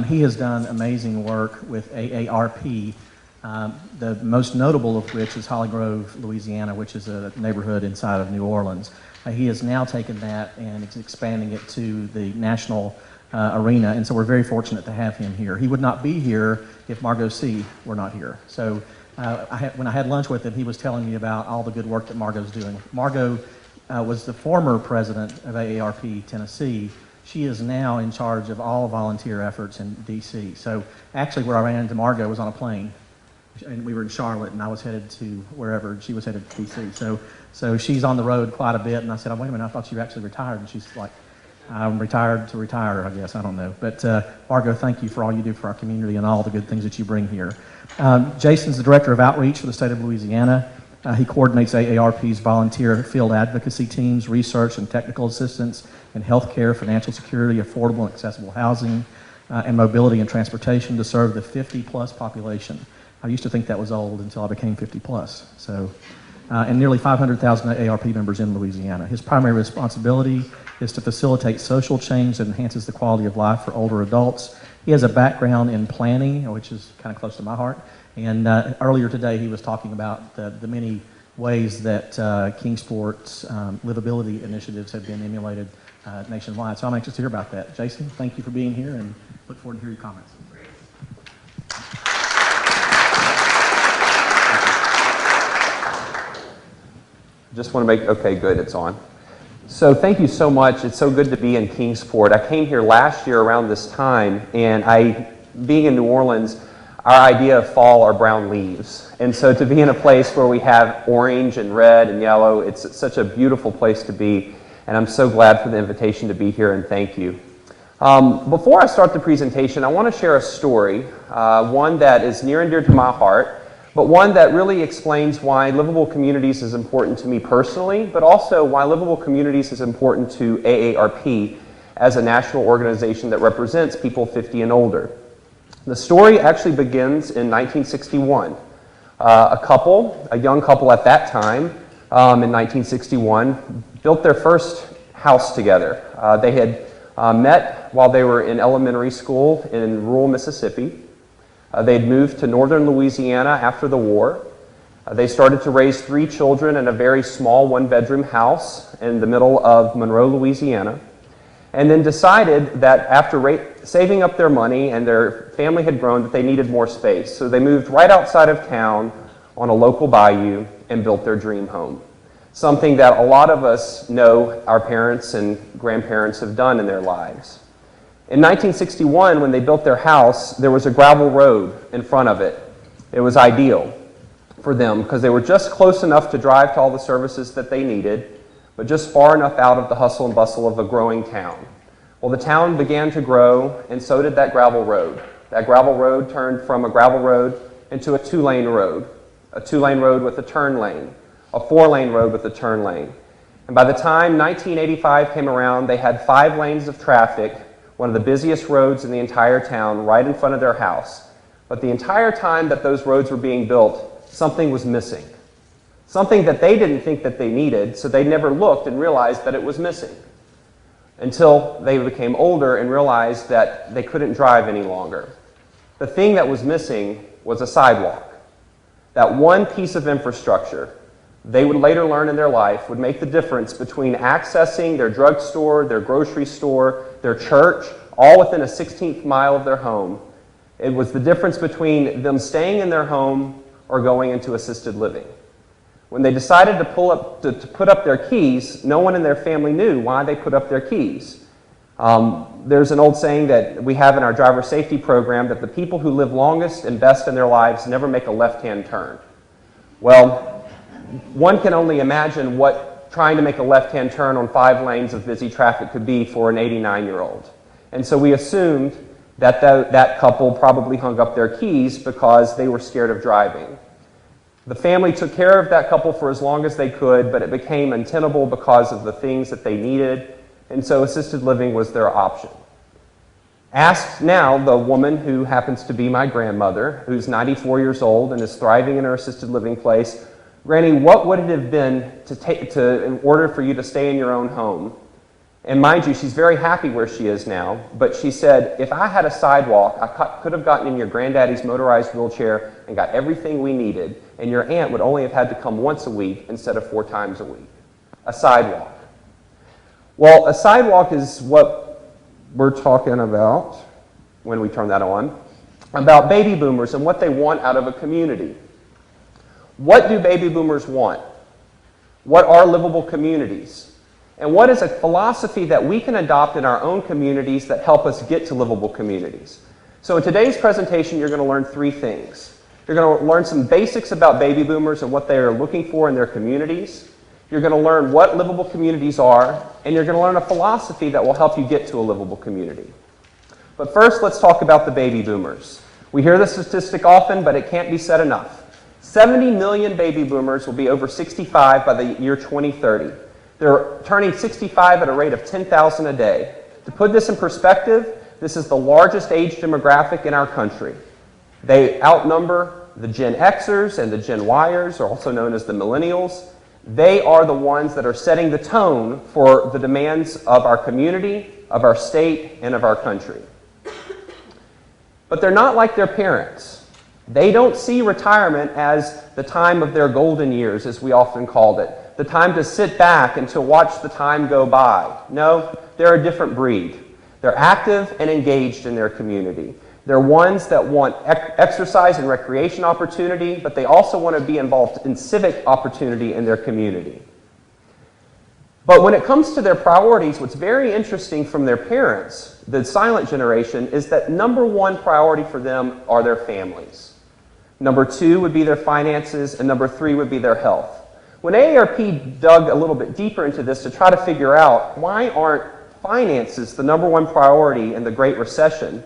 He has done amazing work with AARP, the most notable of which is Holly Grove, Louisiana, which is a neighborhood inside of New Orleans. He has now taken that and is expanding it to the national arena, and so we're very fortunate to have him here. He would not be here if Margot C. were not here. So when I had lunch with him, he was telling me about all the good work that Margot's doing. Margot was the former president of AARP Tennessee. She is now in charge of all volunteer efforts in D.C. So actually where I ran into Margot was on a plane, and we were in Charlotte, and I was headed to wherever, and she was headed to D.C. So she's on the road quite a bit, and I said, oh, wait a minute, I thought you actually retired. And she's like, I'm retired to retire, I guess, I don't know. But Margot, thank you for all you do for our community and all the good things that you bring here. Jason's the Director of Outreach for the state of Louisiana. He coordinates AARP's volunteer field advocacy teams, research and technical assistance in healthcare, financial security, affordable and accessible housing, and mobility and transportation to serve the 50-plus population. I used to think that was old until I became 50-plus. So, and nearly 500,000 AARP members in Louisiana. His primary responsibility is to facilitate social change that enhances the quality of life for older adults. He has a background in planning, which is kind of close to my heart. And earlier today, he was talking about the many ways that Kingsport's livability initiatives have been emulated nationwide. So I'm anxious to hear about that. Jason, thank you for being here, and look forward to hear your comments. Just want to make, okay, good, it's on. So thank you so much. It's so good to be in Kingsport. I came here last year around this time, and being in New Orleans, our idea of fall are brown leaves. And so to be in a place where we have orange and red and yellow, it's such a beautiful place to be. And I'm so glad for the invitation to be here, and thank you. Before I start the presentation, I want to share a story, one that is near and dear to my heart, but one that really explains why livable communities is important to me personally, but also why livable communities is important to AARP as a national organization that represents people 50 and older. The story actually begins in 1961. A young couple at that time, in 1961, built their first house together. They had met while they were in elementary school in rural Mississippi. They'd moved to northern Louisiana after the war. They started to raise 3 children in a very small one-bedroom house in the middle of Monroe, Louisiana, and then decided that after saving up their money and their family had grown, that they needed more space. So they moved right outside of town on a local bayou and built their dream home. Something that a lot of us know our parents and grandparents have done in their lives. In 1961, when they built their house, there was a gravel road in front of it. It was ideal for them because they were just close enough to drive to all the services that they needed, but just far enough out of the hustle and bustle of a growing town. Well, the town began to grow, and so did that gravel road. That gravel road turned from a gravel road into a 2-lane road, a 2-lane road with a turn lane, a 4-lane road with a turn lane. And by the time 1985 came around, they had 5 lanes of traffic, one of the busiest roads in the entire town, right in front of their house. But the entire time that those roads were being built, something was missing. Something that they didn't think that they needed, so they never looked and realized that it was missing. Until they became older and realized that they couldn't drive any longer. The thing that was missing was a sidewalk. That one piece of infrastructure, they would later learn in their life, would make the difference between accessing their drugstore, their grocery store, their church, all within a 16th mile of their home. It was the difference between them staying in their home or going into assisted living. When they decided to put up their keys, no one in their family knew why they put up their keys. There's an old saying that we have in our driver safety program that the people who live longest and best in their lives never make a left-hand turn. Well, one can only imagine what trying to make a left-hand turn on 5 lanes of busy traffic could be for an 89-year-old. And so we assumed that that couple probably hung up their keys because they were scared of driving. The family took care of that couple for as long as they could, but it became untenable because of the things that they needed, and so assisted living was their option. Ask now the woman who happens to be my grandmother, who's 94 years old and is thriving in her assisted living place, Granny, what would it have been in order for you to stay in your own home? And mind you, she's very happy where she is now, but she said, if I had a sidewalk, I could have gotten in your granddaddy's motorized wheelchair and got everything we needed, and your aunt would only have had to come once a week instead of 4 times a week. A sidewalk. Well, a sidewalk is what we're talking about when we turn that on, about baby boomers and what they want out of a community. What do baby boomers want? What are livable communities? And what is a philosophy that we can adopt in our own communities that help us get to livable communities? So in today's presentation, you're going to learn 3 things. You're going to learn some basics about baby boomers and what they are looking for in their communities. You're going to learn what livable communities are, and you're going to learn a philosophy that will help you get to a livable community. But first, let's talk about the baby boomers. We hear the statistic often, but it can't be said enough. 70 million baby boomers will be over 65 by the year 2030. They're turning 65 at a rate of 10,000 a day. To put this in perspective, this is the largest age demographic in our country. They outnumber the Gen Xers and the Gen Yers, or also known as the millennials. They are the ones that are setting the tone for the demands of our community, of our state, and of our country. But they're not like their parents. They don't see retirement as the time of their golden years, as we often called it. The time to sit back and to watch the time go by. No, they're a different breed. They're active and engaged in their community. They're ones that want exercise and recreation opportunity, but they also want to be involved in civic opportunity in their community. But when it comes to their priorities, what's very interesting from their parents, the silent generation, is that number 1 priority for them are their families. Number 2 would be their finances, and number 3 would be their health. When AARP dug a little bit deeper into this to try to figure out why aren't finances the number 1 priority in the Great Recession,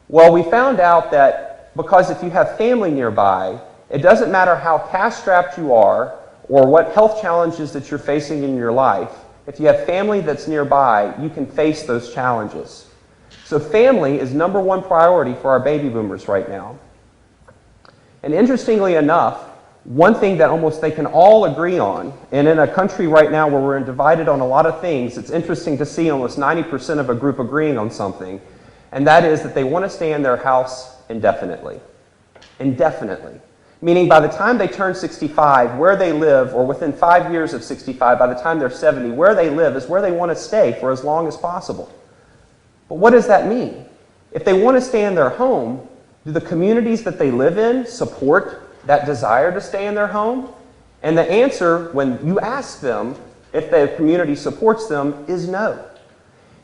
well, we found out that because if you have family nearby, it doesn't matter how cash-strapped you are or what health challenges that you're facing in your life, if you have family that's nearby, you can face those challenges. So family is number 1 priority for our baby boomers right now. And interestingly enough, one thing that almost they can all agree on, and in a country right now where we're divided on a lot of things, it's interesting to see almost 90% of a group agreeing on something, and that is that they want to stay in their house indefinitely. Indefinitely. Meaning by the time they turn 65, where they live, or within 5 years of 65, by the time they're 70, where they live is where they want to stay for as long as possible. But what does that mean? If they want to stay in their home, do the communities that they live in support that desire to stay in their home? And the answer, when you ask them if the community supports them, is no.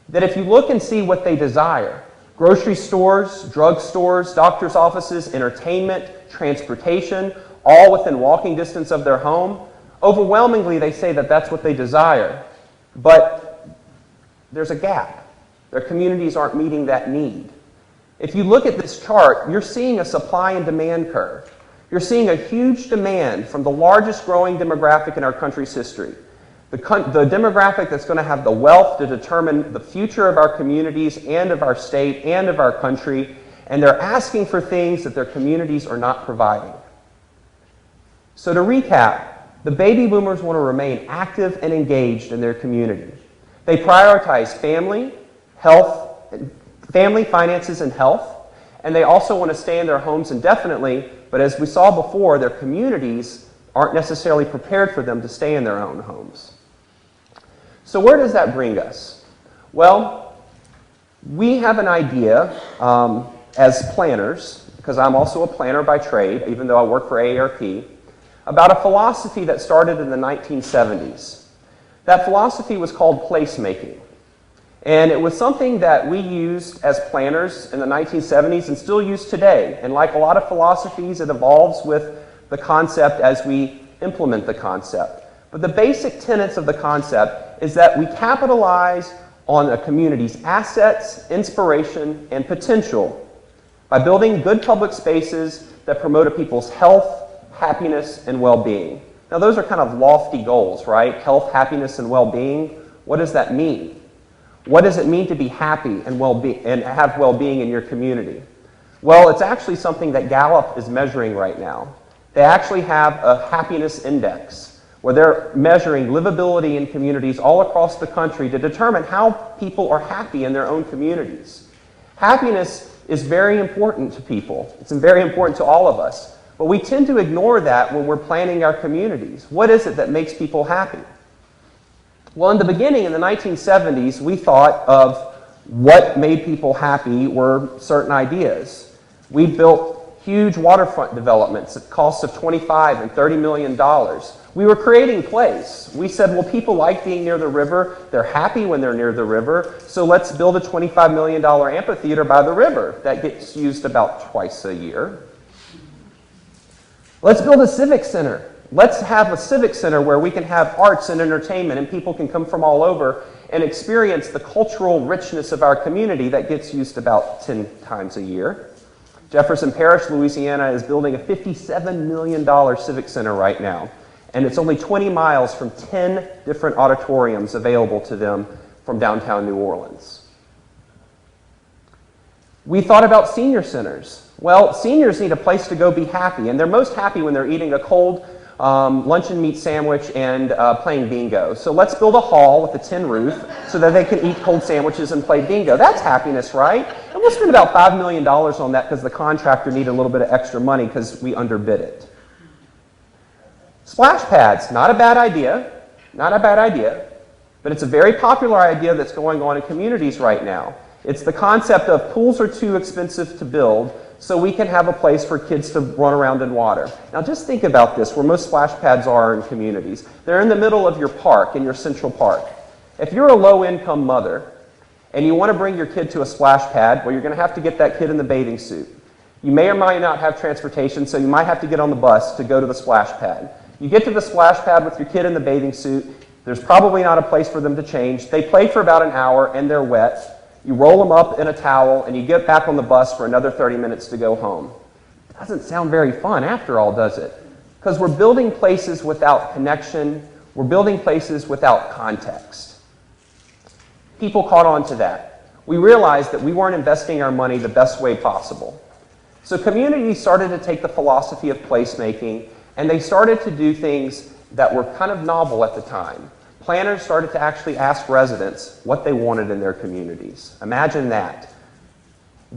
That if you look and see what they desire, grocery stores, drug stores, doctor's offices, entertainment, transportation, all within walking distance of their home, overwhelmingly they say that that's what they desire. But there's a gap. Their communities aren't meeting that need. If you look at this chart, you're seeing a supply and demand curve. You're seeing a huge demand from the largest growing demographic in our country's history. The demographic that's going to have the wealth to determine the future of our communities and of our state and of our country, and they're asking for things that their communities are not providing. So to recap, the baby boomers want to remain active and engaged in their community. They prioritize family, finances, and health, and they also want to stay in their homes indefinitely, but as we saw before, their communities aren't necessarily prepared for them to stay in their own homes. So where does that bring us? Well, we have an idea as planners, because I'm also a planner by trade, even though I work for AARP, about a philosophy that started in the 1970s. That philosophy was called placemaking. And it was something that we used as planners in the 1970s and still use today. And like a lot of philosophies, it evolves with the concept as we implement the concept. But the basic tenets of the concept is that we capitalize on a community's assets, inspiration, and potential by building good public spaces that promote a people's health, happiness, and well-being. Now those are kind of lofty goals, right? Health, happiness, and well-being. What does that mean? What does it mean to be happy and have well-being in your community? Well, it's actually something that Gallup is measuring right now. They actually have a happiness index where they're measuring livability in communities all across the country to determine how people are happy in their own communities. Happiness is very important to people. It's very important to all of us. But we tend to ignore that when we're planning our communities. What is it that makes people happy? Well, in the beginning, in the 1970s, we thought of what made people happy were certain ideas. We built huge waterfront developments at costs of $25 and $30 million. We were creating place. We said, well, people like being near the river. They're happy when they're near the river. So let's build a $25 million amphitheater by the river that gets used about twice a year. Let's build a civic center. Let's have a civic center where we can have arts and entertainment and people can come from all over and experience the cultural richness of our community that gets used about 10 times a year. Jefferson Parish, Louisiana is building a $57 million civic center right now. And it's only 20 miles from 10 different auditoriums available to them from downtown New Orleans. We thought about senior centers. Well, seniors need a place to go be happy, and they're most happy when they're eating a cold luncheon meat sandwich and playing bingo. So let's build a hall with a tin roof so that they can eat cold sandwiches and play bingo. That's happiness, right? And we'll spend about $5 million on that because the contractor needed a little bit of extra money because we underbid it. Splash pads, not a bad idea, but it's a very popular idea that's going on in communities right now. It's the concept of pools are too expensive to build, so we can have a place for kids to run around in water. Now just think about this, where most splash pads are in communities. They're in the middle of your park, in your central park. If you're a low-income mother and you want to bring your kid to a splash pad, well, you're going to have to get that kid in the bathing suit. You may or may not have transportation, so you might have to get on the bus to go to the splash pad. You get to the splash pad with your kid in the bathing suit. There's probably not a place for them to change. They play for about an hour and they're wet. You roll them up in a towel and you get back on the bus for another 30 minutes to go home. Doesn't sound very fun after all, does it? Because we're building places without connection. We're building places without context. People caught on to that. We realized that we weren't investing our money the best way possible. So communities started to take the philosophy of placemaking and they started to do things that were kind of novel at the time. Planners started to actually ask residents what they wanted in their communities. Imagine that,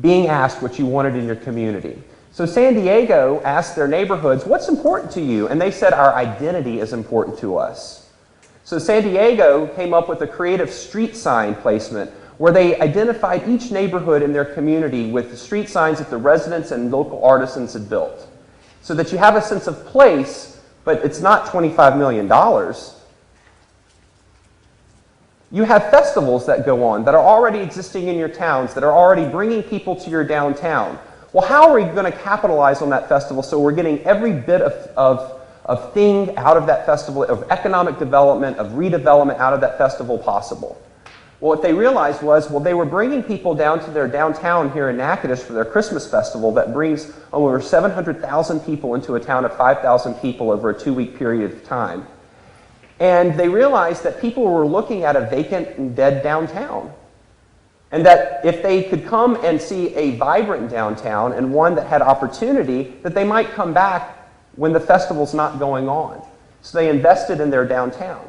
being asked what you wanted in your community. So San Diego asked their neighborhoods, what's important to you? And they said, our identity is important to us. So San Diego came up with a creative street sign placement where they identified each neighborhood in their community with street signs that the residents and local artisans had built. So that you have a sense of place, but it's not $25 million. You have festivals that go on that are already existing in your towns, that are already bringing people to your downtown. Well, how are we going to capitalize on that festival so we're getting every bit of thing out of that festival, of economic development, of redevelopment out of that festival possible? Well, what they realized was, well, they were bringing people down to their downtown here in Natchitoches for their Christmas festival that brings over 700,000 people into a town of 5,000 people over a 2-week period of time. And they realized that people were looking at a vacant and dead downtown. And that if they could come and see a vibrant downtown and one that had opportunity, that they might come back when the festival's not going on. So they invested in their downtown.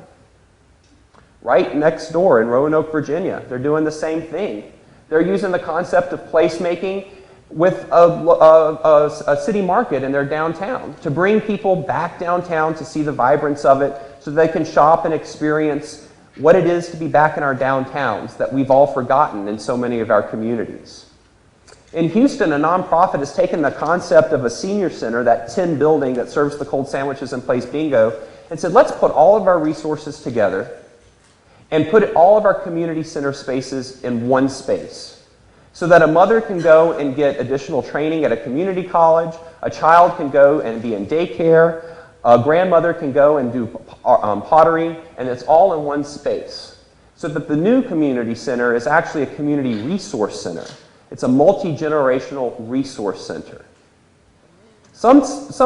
Right next door in Roanoke, Virginia, they're doing the same thing. They're using the concept of placemaking with a city market in their downtown to bring people back downtown to see the vibrance of it so they can shop and experience what it is to be back in our downtowns that we've all forgotten in so many of our communities. In Houston, a nonprofit has taken the concept of a senior center, that tin building that serves the cold sandwiches and plays bingo, and said, let's put all of our resources together and put all of our community center spaces in one space so that a mother can go and get additional training at a community college, a child can go and be in daycare, a grandmother can go and do pottery, and it's all in one space. So that the new community center is actually a community resource center. It's a multi-generational resource center. Some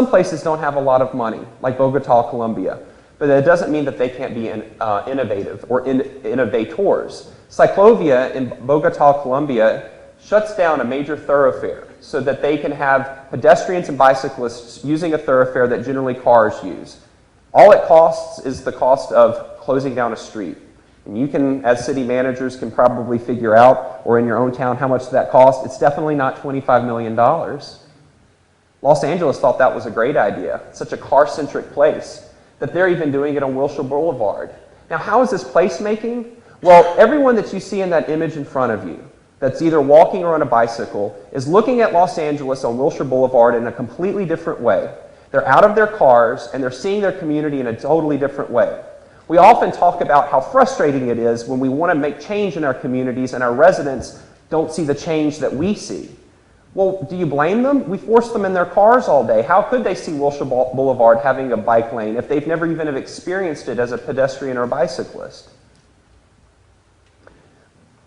places don't have a lot of money, like Bogota, Colombia. But that doesn't mean that they can't be innovative or innovators. Cyclovia in Bogota, Colombia shuts down a major thoroughfare so that they can have pedestrians and bicyclists using a thoroughfare that generally cars use. All it costs is the cost of closing down a street. And you can, as city managers, can probably figure out, or in your own town, how much that costs. It's definitely not $25 million. Los Angeles thought that was a great idea. It's such a car-centric place that they're even doing it on Wilshire Boulevard. Now, how is this placemaking? Well, everyone that you see in that image in front of you, that's either walking or on a bicycle, is looking at Los Angeles on Wilshire Boulevard in a completely different way. They're out of their cars and they're seeing their community in a totally different way. We often talk about how frustrating it is when we want to make change in our communities and our residents don't see the change that we see. Well, do you blame them? We force them in their cars all day. How could they see Wilshire Boulevard having a bike lane if they've never even have experienced it as a pedestrian or bicyclist?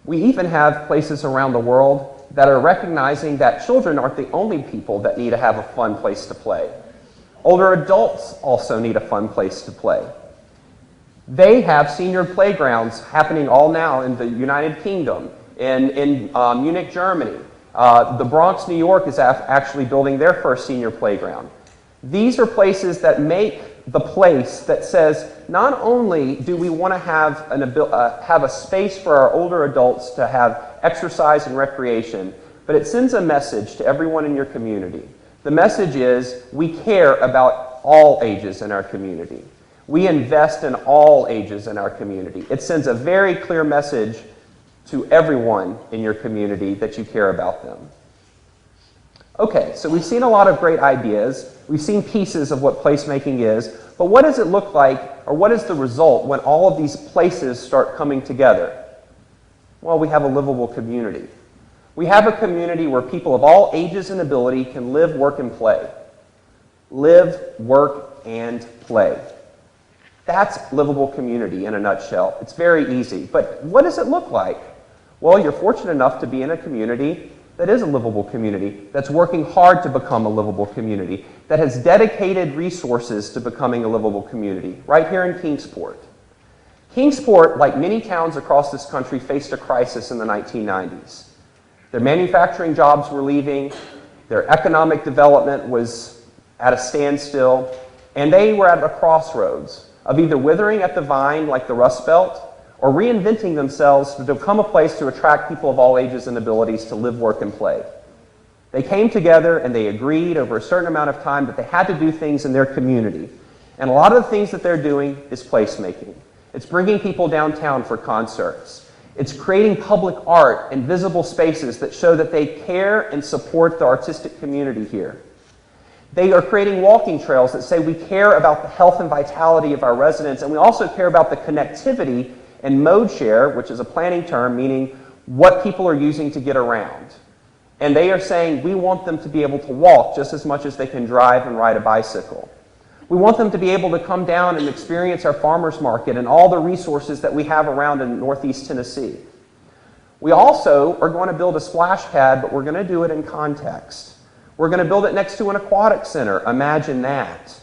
We even have places around the world that are recognizing that children aren't the only people that need to have a fun place to play. Older adults also need a fun place to play. They have senior playgrounds happening all now in the United Kingdom, in Munich, Germany. The Bronx, New York is actually building their first senior playground. These are places that make the place that says, not only do we want to have a space for our older adults to have exercise and recreation, but it sends a message to everyone in your community. The message is, we care about all ages in our community. We invest in all ages in our community. It sends a very clear message to everyone in your community that you care about them. Okay, so we've seen a lot of great ideas. We've seen pieces of what placemaking is, but what does it look like, or what is the result when all of these places start coming together? Well, we have a livable community. We have a community where people of all ages and ability can live, work, and play. Live, work, and play. That's livable community in a nutshell. It's very easy. But what does it look like? Well, you're fortunate enough to be in a community that is a livable community, that's working hard to become a livable community, that has dedicated resources to becoming a livable community, right here in Kingsport. Kingsport, like many towns across this country, faced a crisis in the 1990s. Their manufacturing jobs were leaving, their economic development was at a standstill, and they were at a crossroads of either withering at the vine like the Rust Belt, or reinventing themselves to become a place to attract people of all ages and abilities to live, work, and play. They came together and they agreed over a certain amount of time that they had to do things in their community. And a lot of the things that they're doing is placemaking. It's bringing people downtown for concerts. It's creating public art and visible spaces that show that they care and support the artistic community here. They are creating walking trails that say we care about the health and vitality of our residents, and we also care about the connectivity and mode share, which is a planning term, meaning what people are using to get around. And they are saying we want them to be able to walk just as much as they can drive and ride a bicycle. We want them to be able to come down and experience our farmers market and all the resources that we have around in Northeast Tennessee. We also are going to build a splash pad, but we're going to do it in context. We're going to build it next to an aquatic center. Imagine that.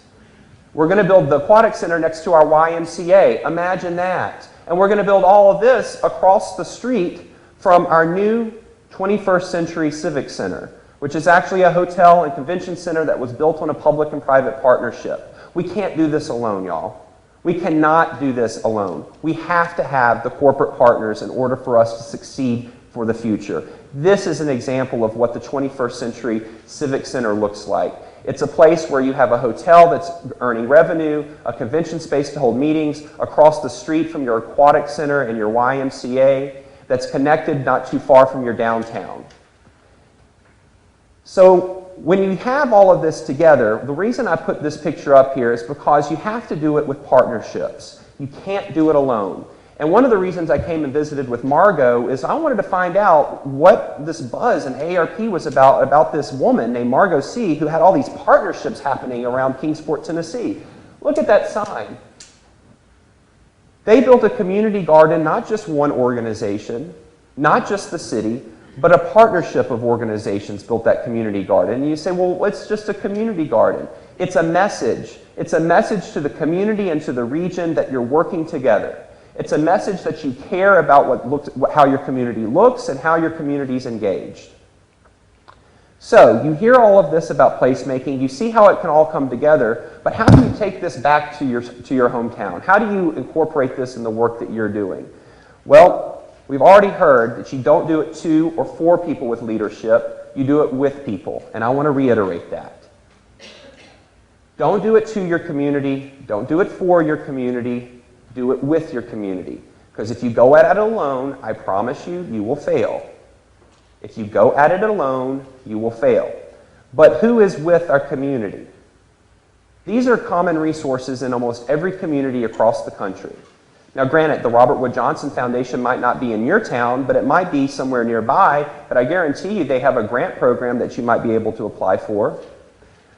We're going to build the aquatic center next to our YMCA. Imagine that. And we're going to build all of this across the street from our new 21st Century Civic Center, which is actually a hotel and convention center that was built on a public and private partnership. We can't do this alone, y'all. We cannot do this alone. We have to have the corporate partners in order for us to succeed for the future. This is an example of what the 21st Century Civic Center looks like. It's a place where you have a hotel that's earning revenue, a convention space to hold meetings, across the street from your aquatic center and your YMCA, that's connected not too far from your downtown. So when you have all of this together, the reason I put this picture up here is because you have to do it with partnerships. You can't do it alone. And one of the reasons I came and visited with Margot is I wanted to find out what this buzz in AARP was about this woman named Margot C., who had all these partnerships happening around Kingsport, Tennessee. Look at that sign. They built a community garden, not just one organization, not just the city, but a partnership of organizations built that community garden. And you say, well, it's just a community garden. It's a message. It's a message to the community and to the region that you're working together. It's a message that you care about how your community looks and how your community is engaged. So you hear all of this about placemaking, you see how it can all come together, but how do you take this back to your hometown? How do you incorporate this in the work that you're doing? Well, we've already heard that you don't do it to or for people with leadership, you do it with people, and I want to reiterate that. Don't do it to your community, don't do it for your community, do it with your community. Because if you go at it alone, I promise you, you will fail. If you go at it alone, you will fail. But who is with our community? These are common resources in almost every community across the country. Now granted, the Robert Wood Johnson Foundation might not be in your town, but it might be somewhere nearby, but I guarantee you they have a grant program that you might be able to apply for.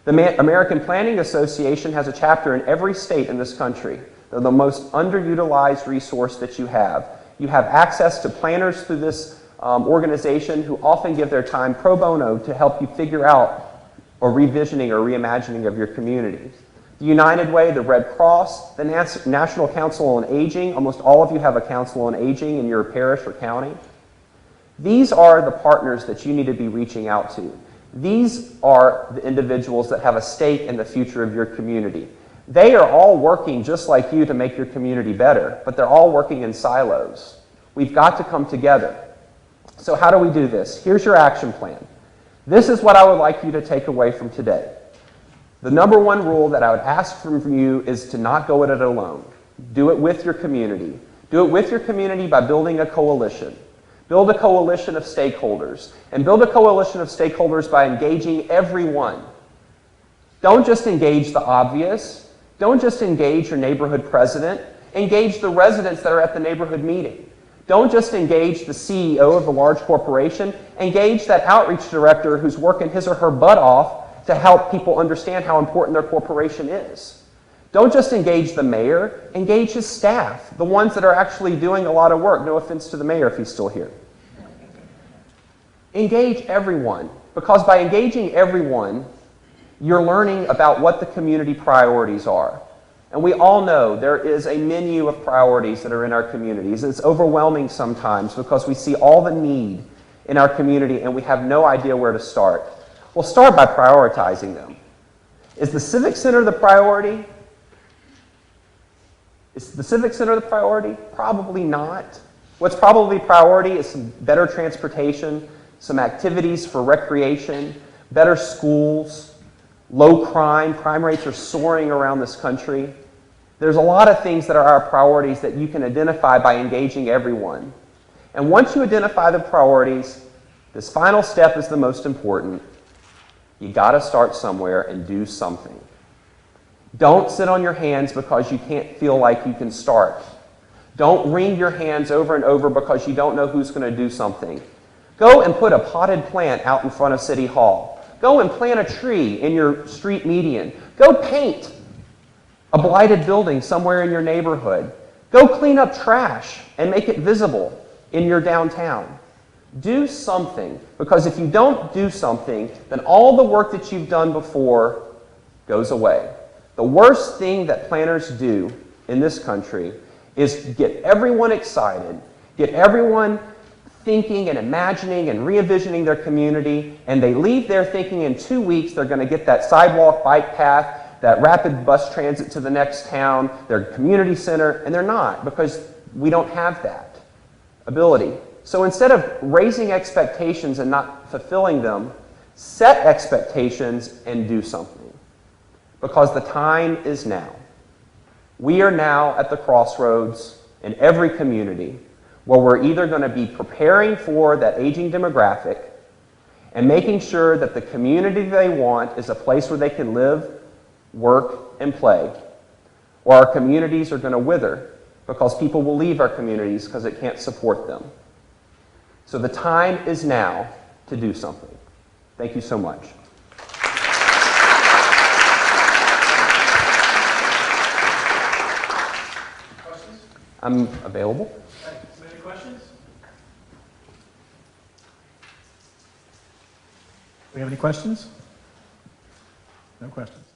The American Planning Association has a chapter in every state in this country. They're the most underutilized resource that you have. You have access to planners through this organization who often give their time pro bono to help you figure out or revisioning or reimagining of your communities. The United Way, the Red Cross, the National Council on Aging, almost all of you have a council on aging in your parish or county. These are the partners that you need to be reaching out to. These are the individuals that have a stake in the future of your community. They are all working just like you to make your community better, but they're all working in silos. We've got to come together. So how do we do this? Here's your action plan. This is what I would like you to take away from today. The number one rule that I would ask from you is to not go at it alone. Do it with your community. Do it with your community by building a coalition. Build a coalition of stakeholders. And build a coalition of stakeholders by engaging everyone. Don't just engage the obvious. Don't just engage your neighborhood president. Engage the residents that are at the neighborhood meeting. Don't just engage the CEO of a large corporation. Engage that outreach director who's working his or her butt off to help people understand how important their corporation is. Don't just engage the mayor, engage his staff, the ones that are actually doing a lot of work. No offense to the mayor if he's still here. Engage everyone, because by engaging everyone, you're learning about what the community priorities are. And we all know there is a menu of priorities that are in our communities. It's overwhelming sometimes because we see all the need in our community and we have no idea where to start. We'll start by prioritizing them. Is the Civic Center the priority? Is the Civic Center the priority? Probably not. What's probably priority is some better transportation, some activities for recreation, better schools, low crime. Crime rates are soaring around this country. There's a lot of things that are our priorities that you can identify by engaging everyone. And once you identify the priorities, this final step is the most important. You got to start somewhere and do something. Don't sit on your hands because you can't feel like you can start. Don't wring your hands over and over because you don't know who's going to do something. Go and put a potted plant out in front of City Hall. Go and plant a tree in your street median. Go paint a blighted building somewhere in your neighborhood. Go clean up trash and make it visible in your downtown. Do something, because if you don't do something, then all the work that you've done before goes away. The worst thing that planners do in this country is get everyone excited, get everyone thinking and imagining and re-envisioning their community, and they leave there thinking in 2 weeks they're going to get that sidewalk, bike path, that rapid bus transit to the next town, their community center, and they're not, because we don't have that ability. So instead of raising expectations and not fulfilling them, set expectations and do something. Because the time is now. We are now at the crossroads in every community where we're either going to be preparing for that aging demographic and making sure that the community they want is a place where they can live, work, and play, or our communities are going to wither because people will leave our communities because it can't support them. So the time is now to do something. Thank you so much. Questions? I'm available. Any questions? Do we have any questions? No questions.